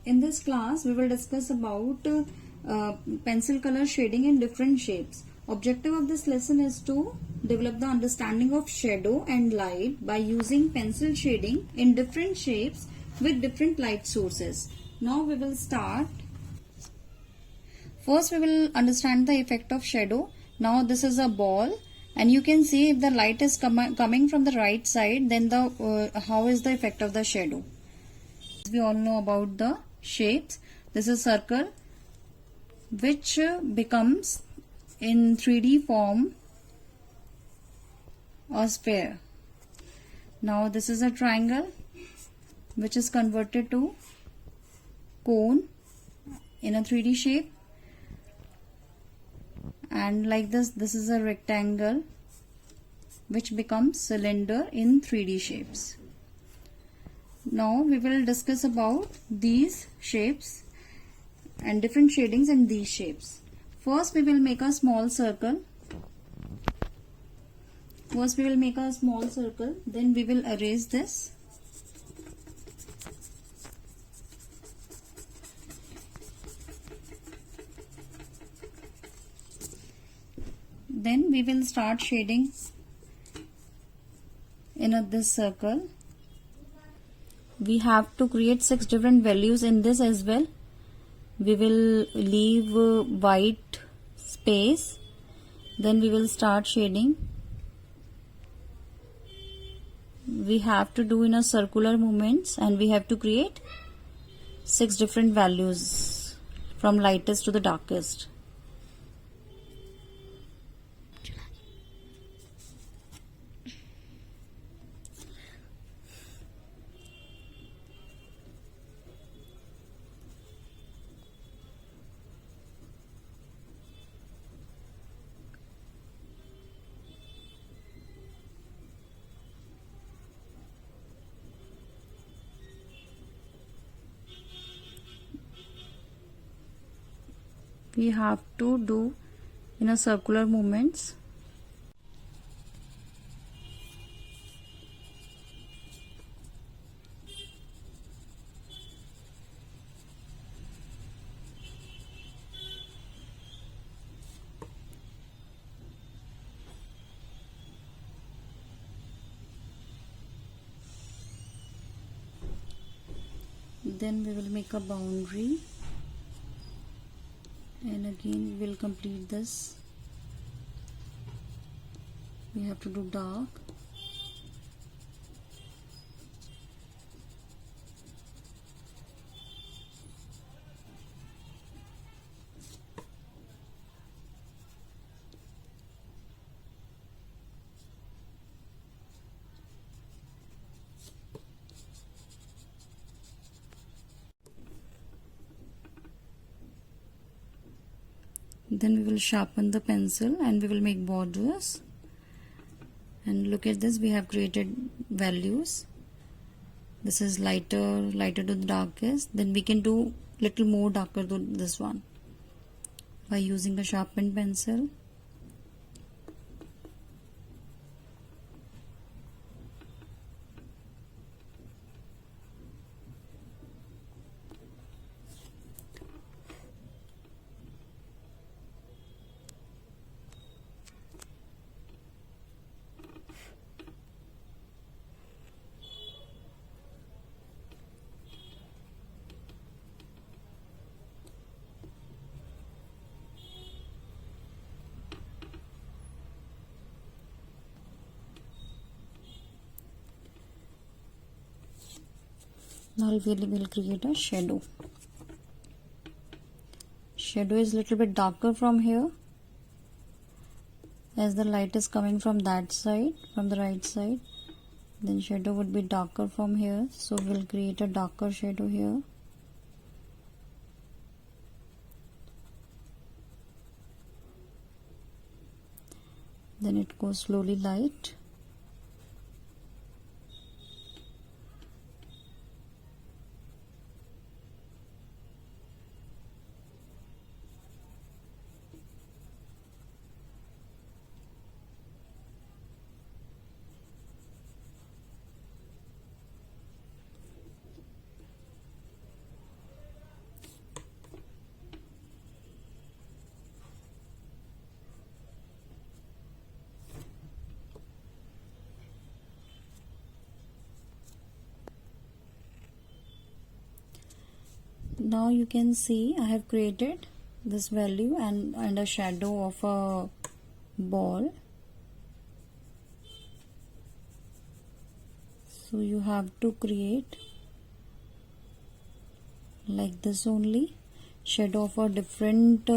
In this class, we will discuss about pencil color shading in different shapes. Objective of this lesson is to develop the understanding of shadow and light by using pencil shading in different shapes with different light sources. Now we will start. First, we will understand the effect of shadow. Now this is a ball, and you can see if the light is coming from the right side, then how is the effect of the shadow. We all know about the shapes. This is circle which becomes in 3D form a sphere. Now this is a triangle which is converted to cone in a 3D shape, and like this is a rectangle which becomes cylinder in 3D shapes. Now we will discuss about these shapes and different shadings in these shapes. First we will make a small circle. Then we will erase this. Then we will start shading in this circle. We have to create 6 different values in this as well. We will leave white space. Then we will start shading. We have to do in a circular movements, and we have to create 6 different values from lightest to the darkest. We have to do in a circular movements. Then we will make a boundary, and again we will complete this. We have to do dark. Then we will sharpen the pencil and we will make borders. And look at this, we have created values. This is lighter to the darkest. Then we can do little more darker to this one by using a sharpened pencil. Now we will create a shadow. Shadow is little bit darker from here, as the light is coming from that side, from the right side. Then shadow would be darker from here, so we'll create a darker shadow here. Then it goes slowly light. Now you can see I have created this value and a shadow of a ball. So you have to create like this only, shadow of a different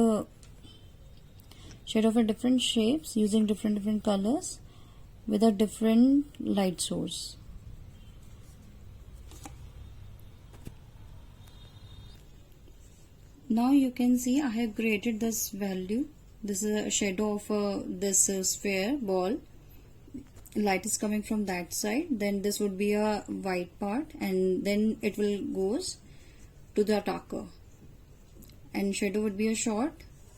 shapes using different colors with a different light source. Now you can see I have created this value. This is a shadow of this sphere ball. Light is coming from that side, then this would be a white part, and then it will goes to the darker, and shadow would be a short.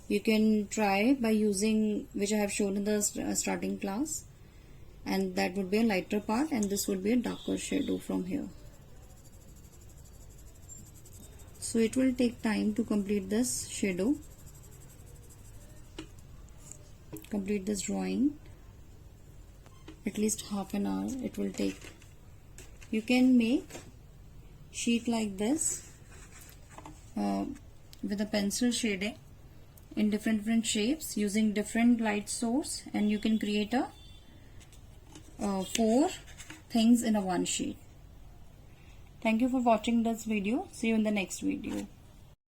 You can try by using which I have shown in the starting class, and that would be a lighter part, and this would be a darker shadow from here. So it will take time to complete this shadow, complete this drawing. At least half an hour it will take. You can make sheet like this with a pencil shading in different shapes using different light source, and you can create a 4 things in a one sheet. Thank you for watching this video. See you in the next video.